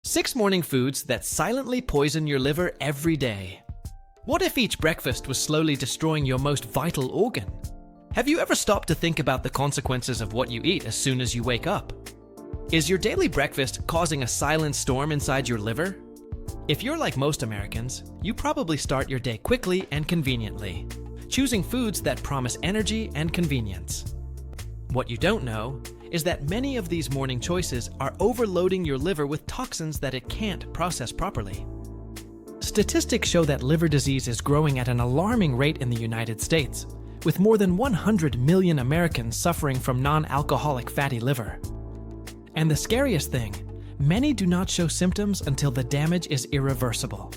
6 morning foods that silently poison your liver every day. What if each breakfast was slowly destroying your most vital organ? Have you ever stopped to think about the consequences of what you eat as soon as you wake up? Is your daily breakfast causing a silent storm inside your liver? If you're like most Americans, you probably start your day quickly and conveniently, choosing foods that promise energy and convenience. What you don't know is that many of these morning choices are overloading your liver with toxins that it can't process properly. Statistics show that liver disease is growing at an alarming rate in the United States, with more than 100 million Americans suffering from non-alcoholic fatty liver. And the scariest thing, many do not show symptoms until the damage is irreversible.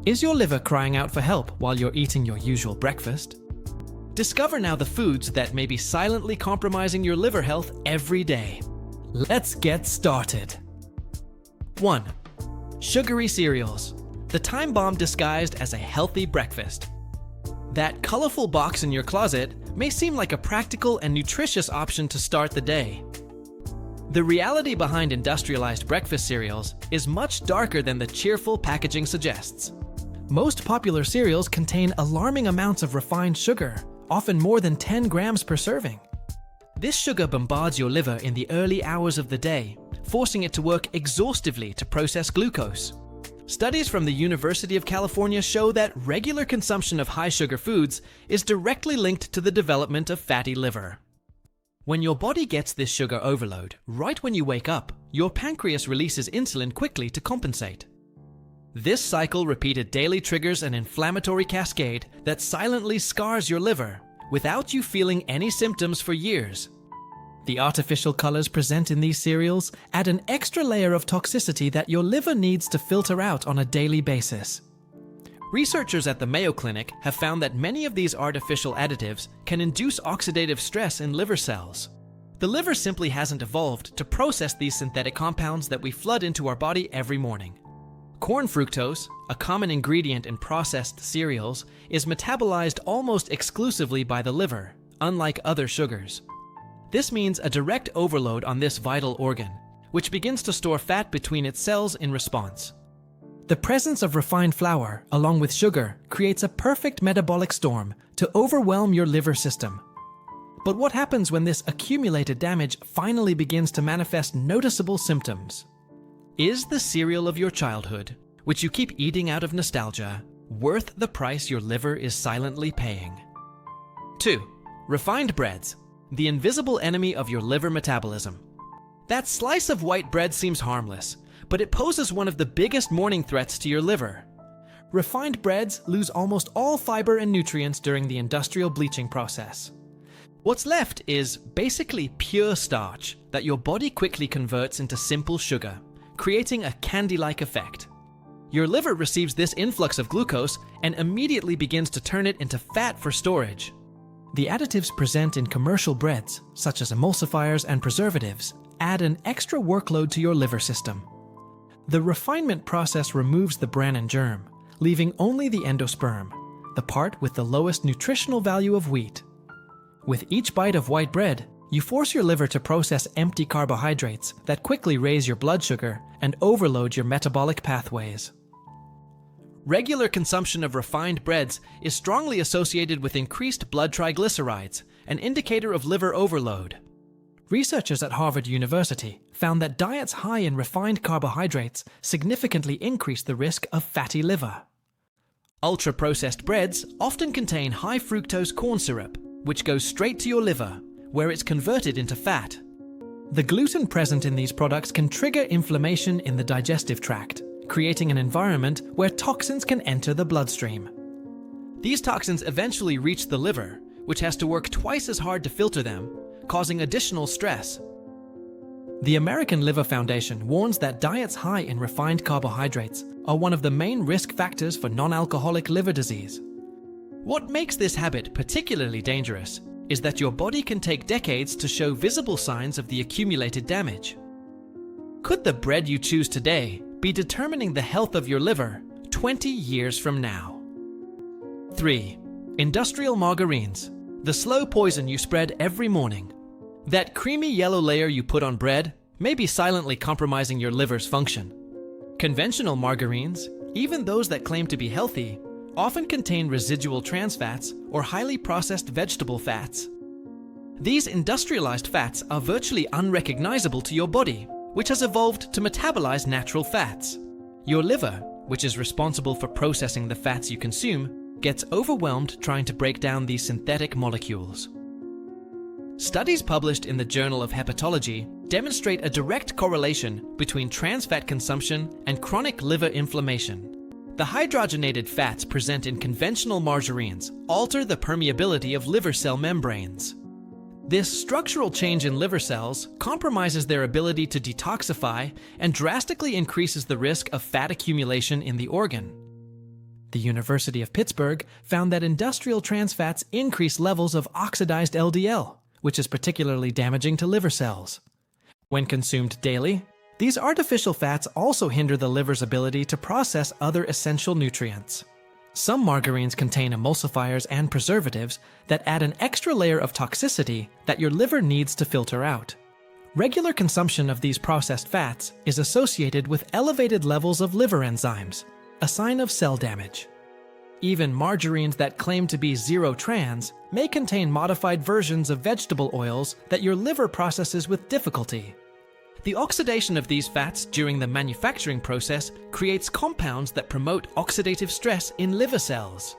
Is your liver crying out for help while you're eating your usual breakfast? Discover now the foods that may be silently compromising your liver health every day. Let's get started. 1. Sugary cereals. The time bomb disguised as a healthy breakfast. That colorful box in your closet may seem like a practical and nutritious option to start the day. The reality behind industrialized breakfast cereals is much darker than the cheerful packaging suggests. Most popular cereals contain alarming amounts of refined sugar, often more than 10 grams per serving. This sugar bombards your liver in the early hours of the day, forcing it to work exhaustively to process glucose. Studies from the University of California show that regular consumption of high-sugar foods is directly linked to the development of fatty liver. When your body gets this sugar overload, right when you wake up, your pancreas releases insulin quickly to compensate. This cycle repeated daily triggers an inflammatory cascade that silently scars your liver without you feeling any symptoms for years. The artificial colors present in these cereals add an extra layer of toxicity that your liver needs to filter out on a daily basis. Researchers at the Mayo Clinic have found that many of these artificial additives can induce oxidative stress in liver cells. The liver simply hasn't evolved to process these synthetic compounds that we flood into our body every morning. Corn fructose, a common ingredient in processed cereals, is metabolized almost exclusively by the liver, unlike other sugars. This means a direct overload on this vital organ, which begins to store fat between its cells in response. The presence of refined flour, along with sugar, creates a perfect metabolic storm to overwhelm your liver system. But what happens when this accumulated damage finally begins to manifest noticeable symptoms? Is the cereal of your childhood, which you keep eating out of nostalgia, worth the price your liver is silently paying? 2. Refined breads, the invisible enemy of your liver metabolism. That slice of white bread seems harmless, but it poses one of the biggest morning threats to your liver. Refined breads lose almost all fiber and nutrients during the industrial bleaching process. What's left is basically pure starch that your body quickly converts into simple sugar, creating a candy-like effect. Your liver receives this influx of glucose and immediately begins to turn it into fat for storage. The additives present in commercial breads, such as emulsifiers and preservatives, add an extra workload to your liver system. The refinement process removes the bran and germ, leaving only the endosperm, the part with the lowest nutritional value of wheat. With each bite of white bread, you force your liver to process empty carbohydrates that quickly raise your blood sugar and overload your metabolic pathways. Regular consumption of refined breads is strongly associated with increased blood triglycerides, an indicator of liver overload. Researchers at Harvard University found that diets high in refined carbohydrates significantly increase the risk of fatty liver. Ultra-processed breads often contain high fructose corn syrup, which goes straight to your liver, where it's converted into fat. The gluten present in these products can trigger inflammation in the digestive tract, creating an environment where toxins can enter the bloodstream. These toxins eventually reach the liver, which has to work twice as hard to filter them, causing additional stress. The American Liver Foundation warns that diets high in refined carbohydrates are one of the main risk factors for non-alcoholic liver disease. What makes this habit particularly dangerous is that your body can take decades to show visible signs of the accumulated damage. Could the bread you choose today be determining the health of your liver 20 years from now? 3. Industrial margarines, the slow poison you spread every morning. That creamy yellow layer you put on bread may be silently compromising your liver's function. Conventional margarines, even those that claim to be healthy, often contain residual trans fats or highly processed vegetable fats. These industrialized fats are virtually unrecognizable to your body, which has evolved to metabolize natural fats. Your liver, which is responsible for processing the fats you consume, gets overwhelmed trying to break down these synthetic molecules. Studies published in the Journal of Hepatology demonstrate a direct correlation between trans fat consumption and chronic liver inflammation. The hydrogenated fats present in conventional margarines alter the permeability of liver cell membranes. This structural change in liver cells compromises their ability to detoxify and drastically increases the risk of fat accumulation in the organ. The University of Pittsburgh found that industrial trans fats increase levels of oxidized LDL, which is particularly damaging to liver cells. When consumed daily, these artificial fats also hinder the liver's ability to process other essential nutrients. Some margarines contain emulsifiers and preservatives that add an extra layer of toxicity that your liver needs to filter out. Regular consumption of these processed fats is associated with elevated levels of liver enzymes, a sign of cell damage. Even margarines that claim to be zero trans may contain modified versions of vegetable oils that your liver processes with difficulty. The oxidation of these fats during the manufacturing process creates compounds that promote oxidative stress in liver cells.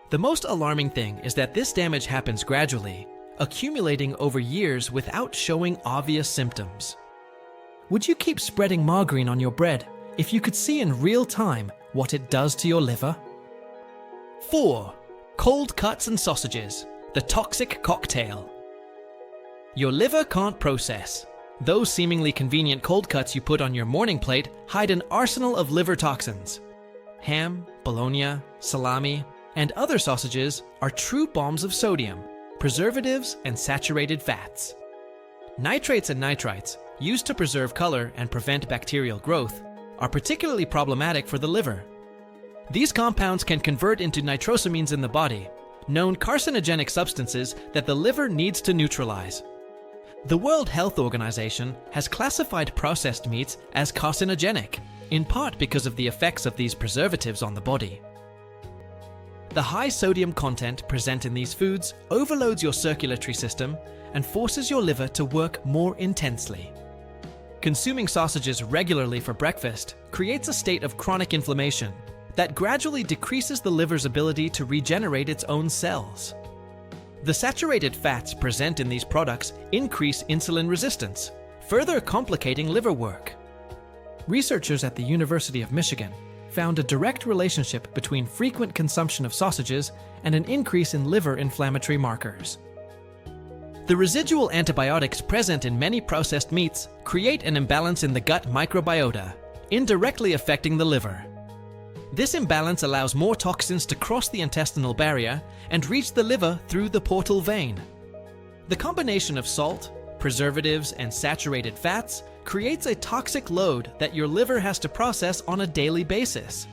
The most alarming thing is that this damage happens gradually, accumulating over years without showing obvious symptoms. Would you keep spreading margarine on your bread if you could see in real time what it does to your liver? 4. Cold cuts and sausages, the toxic cocktail. Your liver can't process. Those seemingly convenient cold cuts you put on your morning plate hide an arsenal of liver toxins. Ham, bologna, salami, and other sausages are true bombs of sodium, preservatives, and saturated fats. Nitrates and nitrites, used to preserve color and prevent bacterial growth, are particularly problematic for the liver. These compounds can convert into nitrosamines in the body, known carcinogenic substances that the liver needs to neutralize. The World Health Organization has classified processed meats as carcinogenic, in part because of the effects of these preservatives on the body. The high sodium content present in these foods overloads your circulatory system and forces your liver to work more intensely. Consuming sausages regularly for breakfast creates a state of chronic inflammation that gradually decreases the liver's ability to regenerate its own cells. The saturated fats present in these products increase insulin resistance, further complicating liver work. Researchers at the University of Michigan found a direct relationship between frequent consumption of sausages and an increase in liver inflammatory markers. The residual antibiotics present in many processed meats create an imbalance in the gut microbiota, indirectly affecting the liver. This imbalance allows more toxins to cross the intestinal barrier and reach the liver through the portal vein. The combination of salt, preservatives, and saturated fats creates a toxic load that your liver has to process on a daily basis.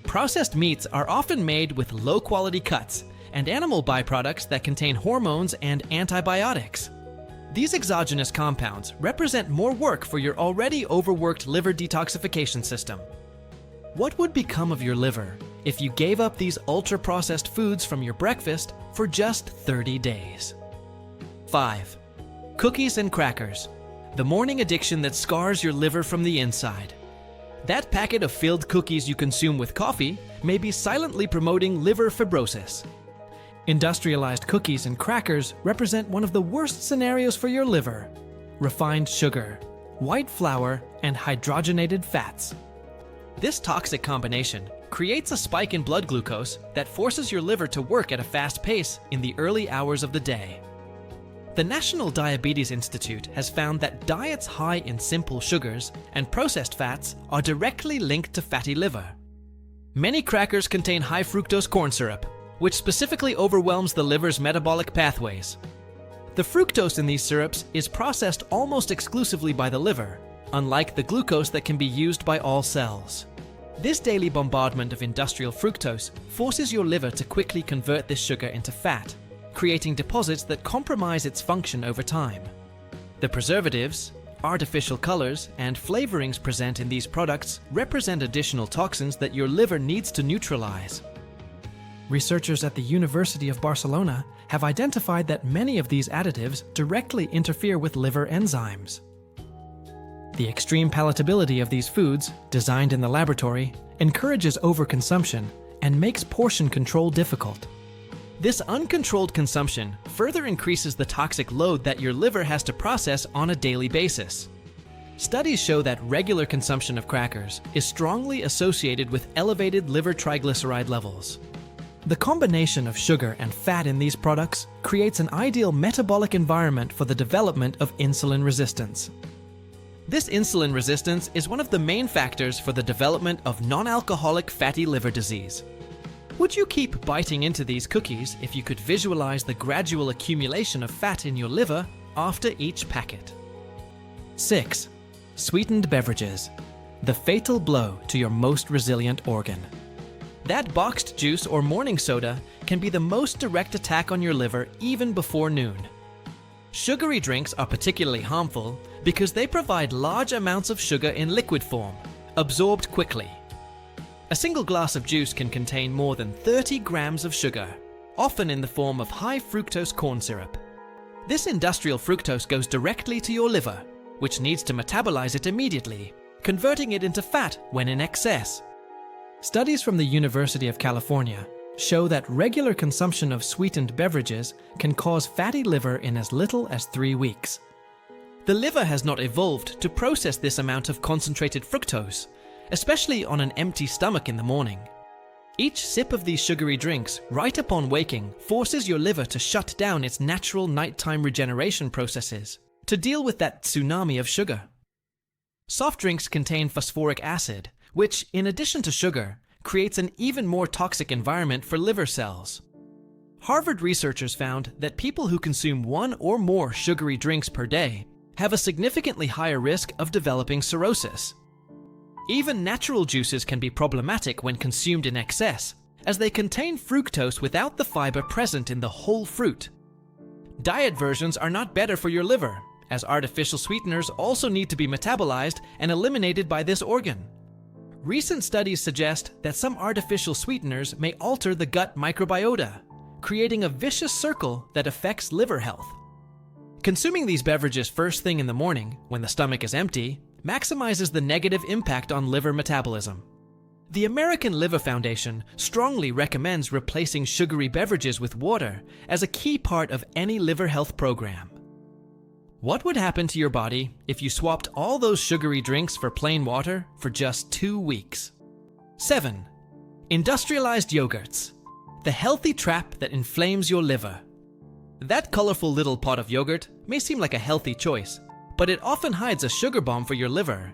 Processed meats are often made with low-quality cuts and animal byproducts that contain hormones and antibiotics. These exogenous compounds represent more work for your already overworked liver detoxification system. What would become of your liver if you gave up these ultra-processed foods from your breakfast for just 30 days? 5. Cookies and crackers, the morning addiction that scars your liver from the inside. That packet of filled cookies you consume with coffee may be silently promoting liver fibrosis. Industrialized cookies and crackers represent one of the worst scenarios for your liver. Refined sugar, white flour, and hydrogenated fats. This toxic combination creates a spike in blood glucose that forces your liver to work at a fast pace in the early hours of the day. The National Diabetes Institute has found that diets high in simple sugars and processed fats are directly linked to fatty liver. Many crackers contain high fructose corn syrup, which specifically overwhelms the liver's metabolic pathways. The fructose in these syrups is processed almost exclusively by the liver, unlike the glucose that can be used by all cells. This daily bombardment of industrial fructose forces your liver to quickly convert this sugar into fat, creating deposits that compromise its function over time. The preservatives, Artificial colors and flavorings present in these products represent additional toxins that your liver needs to neutralize. Researchers at the University of Barcelona have identified that many of these additives directly interfere with liver enzymes. The extreme palatability of these foods, designed in the laboratory, encourages overconsumption and makes portion control difficult. This uncontrolled consumption further increases the toxic load that your liver has to process on a daily basis. Studies show that regular consumption of crackers is strongly associated with elevated liver triglyceride levels. The combination of sugar and fat in these products creates an ideal metabolic environment for the development of insulin resistance. This insulin resistance is one of the main factors for the development of non-alcoholic fatty liver disease. Would you keep biting into these cookies if you could visualize the gradual accumulation of fat in your liver after each packet? 6. Sweetened beverages. The fatal blow to your most resilient organ. That boxed juice or morning soda can be the most direct attack on your liver even before noon. Sugary drinks are particularly harmful because they provide large amounts of sugar in liquid form, absorbed quickly. A single glass of juice can contain more than 30 grams of sugar, often in the form of high fructose corn syrup. This industrial fructose goes directly to your liver, which needs to metabolize it immediately, converting it into fat when in excess. Studies from the University of California show that regular consumption of sweetened beverages can cause fatty liver in as little as 3 weeks. The liver has not evolved to process this amount of concentrated fructose, especially on an empty stomach in the morning. Each sip of these sugary drinks right upon waking forces your liver to shut down its natural nighttime regeneration processes to deal with that tsunami of sugar. Soft drinks contain phosphoric acid, which, in addition to sugar, creates an even more toxic environment for liver cells. Harvard researchers found that people who consume 1 or more sugary drinks per day have a significantly higher risk of developing cirrhosis. Even natural juices can be problematic when consumed in excess, as they contain fructose without the fiber present in the whole fruit. Diet versions are not better for your liver, as artificial sweeteners also need to be metabolized and eliminated by this organ. Recent studies suggest that some artificial sweeteners may alter the gut microbiota, creating a vicious circle that affects liver health. Consuming these beverages first thing in the morning, when the stomach is empty, maximizes the negative impact on liver metabolism. The American Liver Foundation strongly recommends replacing sugary beverages with water as a key part of any liver health program. What would happen to your body if you swapped all those sugary drinks for plain water for just 2 weeks? 7. Industrialized yogurts. The healthy trap that inflames your liver. That colorful little pot of yogurt may seem like a healthy choice, but it often hides a sugar bomb for your liver.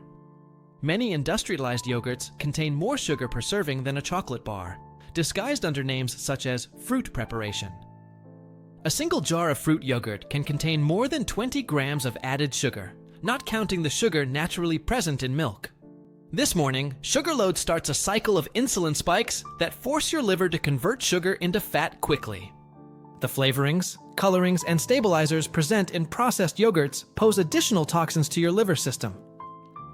Many industrialized yogurts contain more sugar per serving than a chocolate bar, disguised under names such as fruit preparation. A single jar of fruit yogurt can contain more than 20 grams of added sugar, not counting the sugar naturally present in milk. This morning, sugar load starts a cycle of insulin spikes that force your liver to convert sugar into fat quickly. The flavorings, colorings, and stabilizers present in processed yogurts pose additional toxins to your liver system.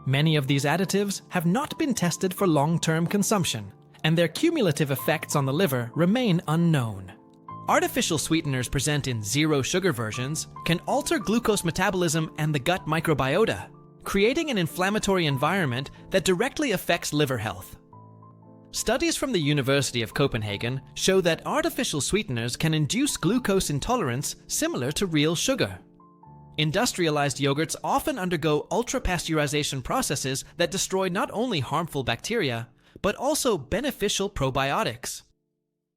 Many of these additives have not been tested for long-term consumption, and their cumulative effects on the liver remain unknown. Artificial sweeteners present in zero-sugar versions can alter glucose metabolism and the gut microbiota, creating an inflammatory environment that directly affects liver health. Studies from the University of Copenhagen show that artificial sweeteners can induce glucose intolerance similar to real sugar. Industrialized yogurts often undergo ultra-pasteurization processes that destroy not only harmful bacteria, but also beneficial probiotics.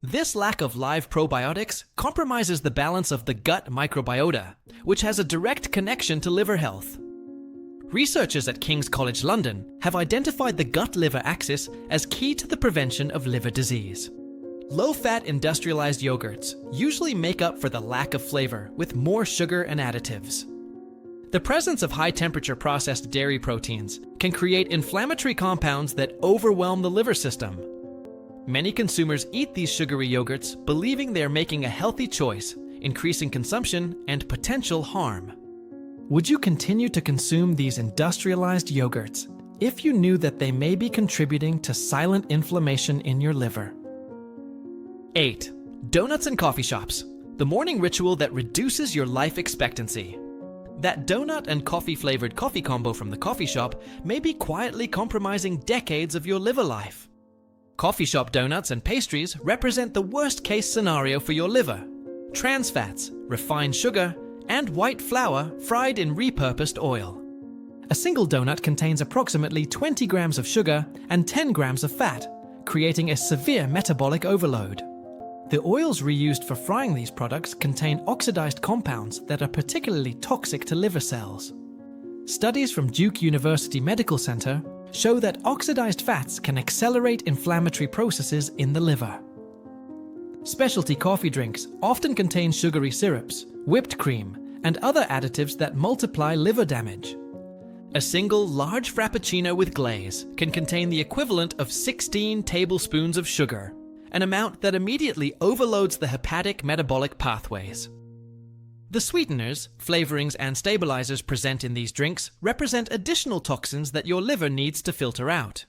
This lack of live probiotics compromises the balance of the gut microbiota, which has a direct connection to liver health. Researchers at King's College London have identified the gut-liver axis as key to the prevention of liver disease. Low-fat industrialized yogurts usually make up for the lack of flavor with more sugar and additives. The presence of high-temperature processed dairy proteins can create inflammatory compounds that overwhelm the liver system. Many consumers eat these sugary yogurts believing they are making a healthy choice, increasing consumption and potential harm. Would you continue to consume these industrialized yogurts if you knew that they may be contributing to silent inflammation in your liver? 8. Donuts and coffee shops. The morning ritual that reduces your life expectancy. That donut and coffee-flavored coffee combo from the coffee shop may be quietly compromising decades of your liver life. Coffee shop donuts and pastries represent the worst-case scenario for your liver. Trans fats, refined sugar, and white flour fried in repurposed oil. A single donut contains approximately 20 grams of sugar and 10 grams of fat, creating a severe metabolic overload. The oils reused for frying these products contain oxidized compounds that are particularly toxic to liver cells. Studies from Duke University Medical Center show that oxidized fats can accelerate inflammatory processes in the liver. Specialty coffee drinks often contain sugary syrups, whipped cream, and other additives that multiply liver damage. A single large frappuccino with glaze can contain the equivalent of 16 tablespoons of sugar, an amount that immediately overloads the hepatic metabolic pathways. The sweeteners, flavorings, and stabilizers present in these drinks represent additional toxins that your liver needs to filter out.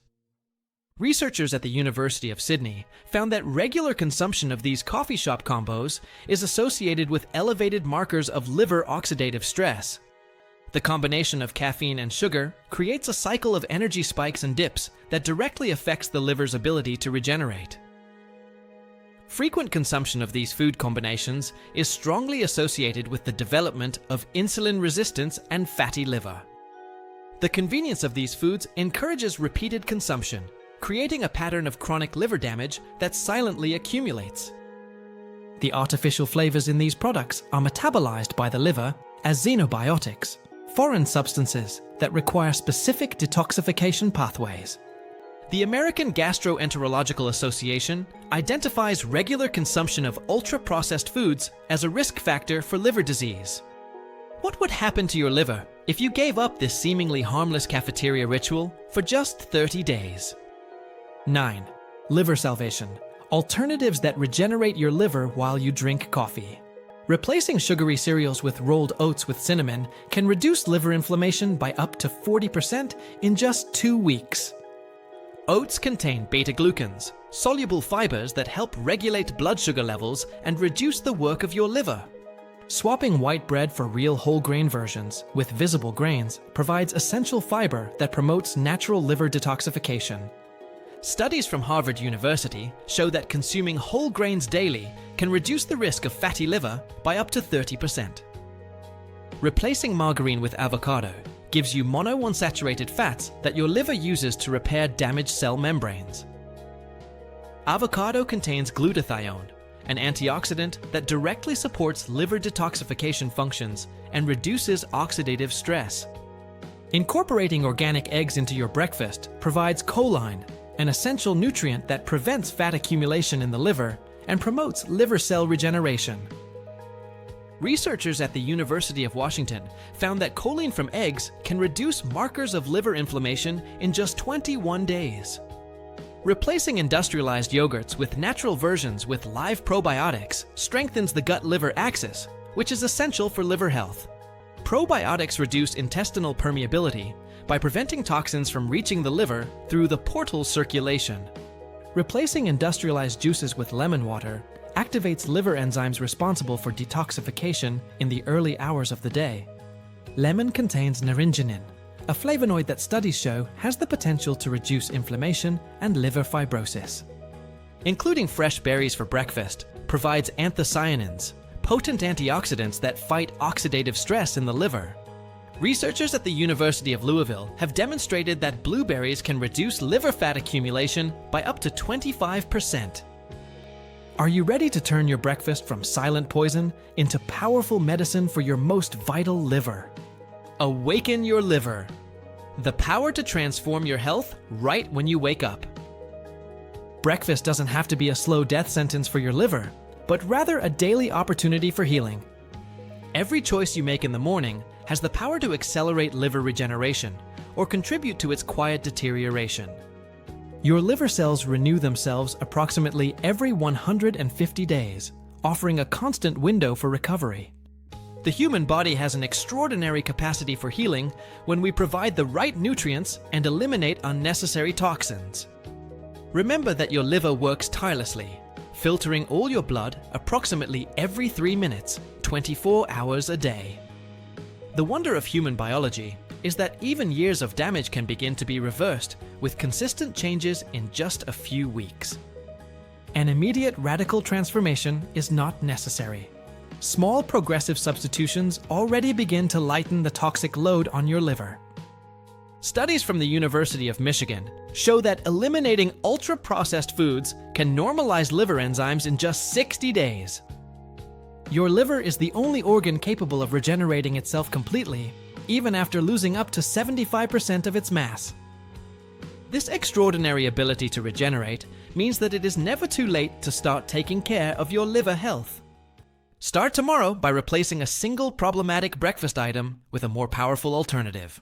Researchers at the University of Sydney found that regular consumption of these coffee shop combos is associated with elevated markers of liver oxidative stress. The combination of caffeine and sugar creates a cycle of energy spikes and dips that directly affects the liver's ability to regenerate. Frequent consumption of these food combinations is strongly associated with the development of insulin resistance and fatty liver. The convenience of these foods encourages repeated consumption, creating a pattern of chronic liver damage that silently accumulates. The artificial flavors in these products are metabolized by the liver as xenobiotics, foreign substances that require specific detoxification pathways. The American Gastroenterological Association identifies regular consumption of ultra-processed foods as a risk factor for liver disease. What would happen to your liver if you gave up this seemingly harmless cafeteria ritual for just 30 days? 9. Liver salvation. Alternatives that regenerate your liver while you drink coffee. Replacing sugary cereals with rolled oats with cinnamon can reduce liver inflammation by up to 40% in just 2 weeks. Oats contain beta-glucans, soluble fibers that help regulate blood sugar levels and reduce the work of your liver. Swapping white bread for real whole grain versions with visible grains provides essential fiber that promotes natural liver detoxification. Studies from Harvard University show that consuming whole grains daily can reduce the risk of fatty liver by up to 30%. Replacing margarine with avocado gives you monounsaturated fats that your liver uses to repair damaged cell membranes. Avocado contains glutathione, an antioxidant that directly supports liver detoxification functions and reduces oxidative stress. Incorporating organic eggs into your breakfast provides choline, an essential nutrient that prevents fat accumulation in the liver and promotes liver cell regeneration. Researchers at the University of Washington found that choline from eggs can reduce markers of liver inflammation in just 21 days. Replacing industrialized yogurts with natural versions with live probiotics strengthens the gut-liver axis, which is essential for liver health. Probiotics reduce intestinal permeability by preventing toxins from reaching the liver through the portal circulation. Replacing industrialized juices with lemon water activates liver enzymes responsible for detoxification in the early hours of the day. Lemon contains naringenin, a flavonoid that studies show has the potential to reduce inflammation and liver fibrosis. Including fresh berries for breakfast provides anthocyanins, potent antioxidants that fight oxidative stress in the liver. Researchers at the University of Louisville have demonstrated that blueberries can reduce liver fat accumulation by up to 25%. Are you ready to turn your breakfast from silent poison into powerful medicine for your most vital liver? Awaken your liver. The power to transform your health right when you wake up. Breakfast doesn't have to be a slow death sentence for your liver, but rather a daily opportunity for healing. Every choice you make in the morning has the power to accelerate liver regeneration or contribute to its quiet deterioration. Your liver cells renew themselves approximately every 150 days, offering a constant window for recovery. The human body has an extraordinary capacity for healing when we provide the right nutrients and eliminate unnecessary toxins. Remember that your liver works tirelessly, filtering all your blood approximately every 3 minutes, 24 hours a day. The wonder of human biology is that even years of damage can begin to be reversed with consistent changes in just a few weeks. An immediate radical transformation is not necessary. Small progressive substitutions already begin to lighten the toxic load on your liver. Studies from the University of Michigan show that eliminating ultra-processed foods can normalize liver enzymes in just 60 days. Your liver is the only organ capable of regenerating itself completely, even after losing up to 75% of its mass. This extraordinary ability to regenerate means that it is never too late to start taking care of your liver health. Start tomorrow by replacing a single problematic breakfast item with a more powerful alternative.